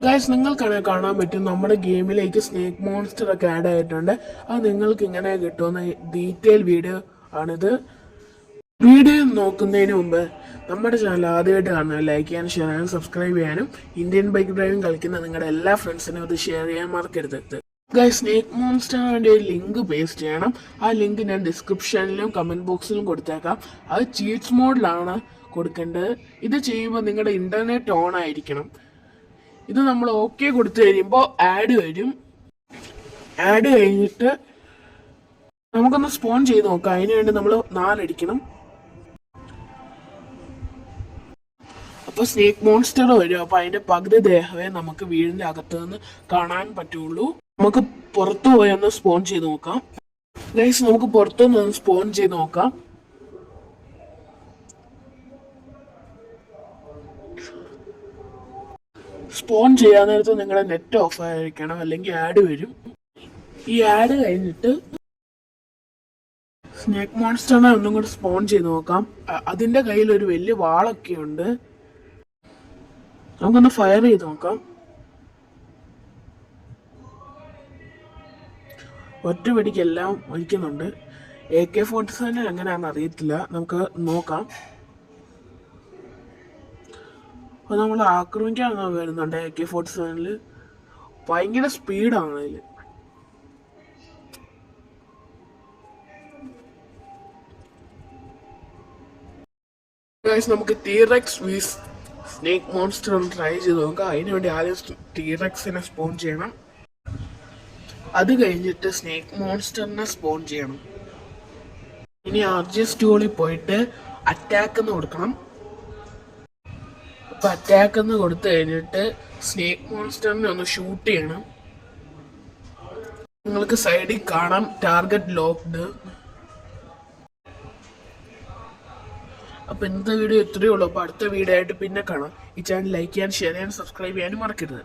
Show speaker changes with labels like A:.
A: Guys നിങ്ങൾക്ക് കാണാൻ പറ്റും നമ്മുടെ ഗെയിമിലേക്ക് സ്നേക്ക് മോൺസ്റ്റർ ഒക്കെ ആഡ് ആയിട്ടുണ്ട്. അത് നിങ്ങൾക്ക് ഇങ്ങനെ കിട്ടുന്ന ഡീറ്റെയിൽ വീഡിയോ ആണിത്. വീഡിയോ നോക്കുന്നതിന് മുമ്പ് നമ്മുടെ ചാനൽ ആദ്യമായിട്ട് കാണുന്നത് ലൈക്ക് ചെയ്യാനും ഷെയർ ചെയ്യാനും സബ്സ്ക്രൈബ് ചെയ്യാനും ഇന്ത്യൻ ബൈക്ക് ഡ്രൈവിംഗ് കളിക്കുന്ന നിങ്ങളുടെ എല്ലാ ഫ്രണ്ട്സിനും ഇത് ഷെയർ ചെയ്യാൻ മറക്കരുത്. ഗൈസ് സ്നേക്ക് മോൺസ്റ്ററിന് വേണ്ടി ഒരു ലിങ്ക് പേസ്റ്റ് ചെയ്യണം. ആ ലിങ്ക് ഞാൻ ഡിസ്ക്രിപ്ഷനിലും കമൻറ്റ് ബോക്സിലും കൊടുത്തേക്കാം. അത് ചീറ്റ്സ് മോഡിലാണ് കൊടുക്കേണ്ടത്. ഇത് ചെയ്യുമ്പോൾ നിങ്ങളുടെ ഇൻ്റർനെറ്റ് ഓൺ ആയിരിക്കണം. ഇത് നമ്മൾ ഓക്കെ കൊടുത്തു കഴിയുമ്പോൾ ആഡ് വരും. ആഡ് കഴിഞ്ഞിട്ട് നമുക്കൊന്ന് സ്പോൺ ചെയ്ത് നോക്കാം. അതിന് വേണ്ടി നമ്മൾ 4 അടിക്കണം. അപ്പോൾ സ്നേക്ക് മോൺസ്റ്റർ വരും. അപ്പോൾ അതിൻ്റെ പകുതി ദേഹമേ നമുക്ക് വീടിൻ്റെ അകത്ത് നിന്ന് കാണാൻ പറ്റുള്ളൂ. നമുക്ക് പുറത്തു പോയി ഒന്ന് സ്പോൺ ചെയ്ത് നോക്കാം. ഗൈസ് നമുക്ക് പുറത്തുനിന്ന് സ്പോൺ ചെയ്ത് നോക്കാം. സ്പോൺ ചെയ്യാൻ നേരത്ത് നിങ്ങളുടെ നെറ്റ് ഓഫ് ആയിരിക്കണം, അല്ലെങ്കിൽ ആഡ് വരും. ഈ ആഡ് കഴിഞ്ഞിട്ട് സ്നേക്ക് മോൺസ്റ്ററിനെ ഒന്നും കൂടി സ്പോൺ ചെയ്ത് നോക്കാം. അതിൻ്റെ കയ്യിൽ ഒരു വലിയ വാളൊക്കെ ഉണ്ട്. നമുക്കൊന്ന് ഫയർ ചെയ്ത് നോക്കാം. ഒറ്റ വെടിക്കെല്ലാം ഒഴിക്കുന്നുണ്ട്. AK-47 എങ്ങനെയാണെന്ന് അറിയത്തില്ല, നമുക്ക് നോക്കാം. അപ്പോൾ നമ്മൾ ആക്രമിക്കാൻ വരുന്നുണ്ട്. AK-47 ഭയങ്കര സ്പീഡാണ് അതിൽ. നമുക്ക് ടീറെക്സ് വീസ് സ്നേക്ക് മോൺസ്റ്റർ ഒന്ന് ട്രൈ ചെയ്ത് നോക്കാം. അതിനുവേണ്ടി ആദ്യം ടീറെക്സിനെ സ്പോൺ ചെയ്യണം. അത് കഴിഞ്ഞിട്ട് സ്നേക്ക് മോൺസ്റ്ററിനെ സ്പോൺ ചെയ്യണം. ഇനി RGS ടൂളിൽ പോയിട്ട് അറ്റാക്ക് എന്ന് കൊടുക്കണം. അപ്പോൾ അറ്റാക്ക് എന്ന് കൊടുത്തു കഴിഞ്ഞിട്ട് സ്നേക്ക് മോൺസ്റ്ററിനെ ഒന്ന് ഷൂട്ട് ചെയ്യണം. നിങ്ങൾക്ക് സൈഡിൽ കാണാം ടാർഗറ്റ് ലോക്ക്ഡ്. അപ്പോൾ ഇന്നത്തെ വീഡിയോ ഇത്രയേ ഉള്ളൂ. അപ്പോൾ അടുത്ത വീഡിയോ ആയിട്ട് പിന്നെ കാണാം. ഈ ചാനൽ ലൈക്ക് ചെയ്യാൻ ഷെയർ ചെയ്യാൻ സബ്സ്ക്രൈബ് ചെയ്യാനും മറക്കരുത്.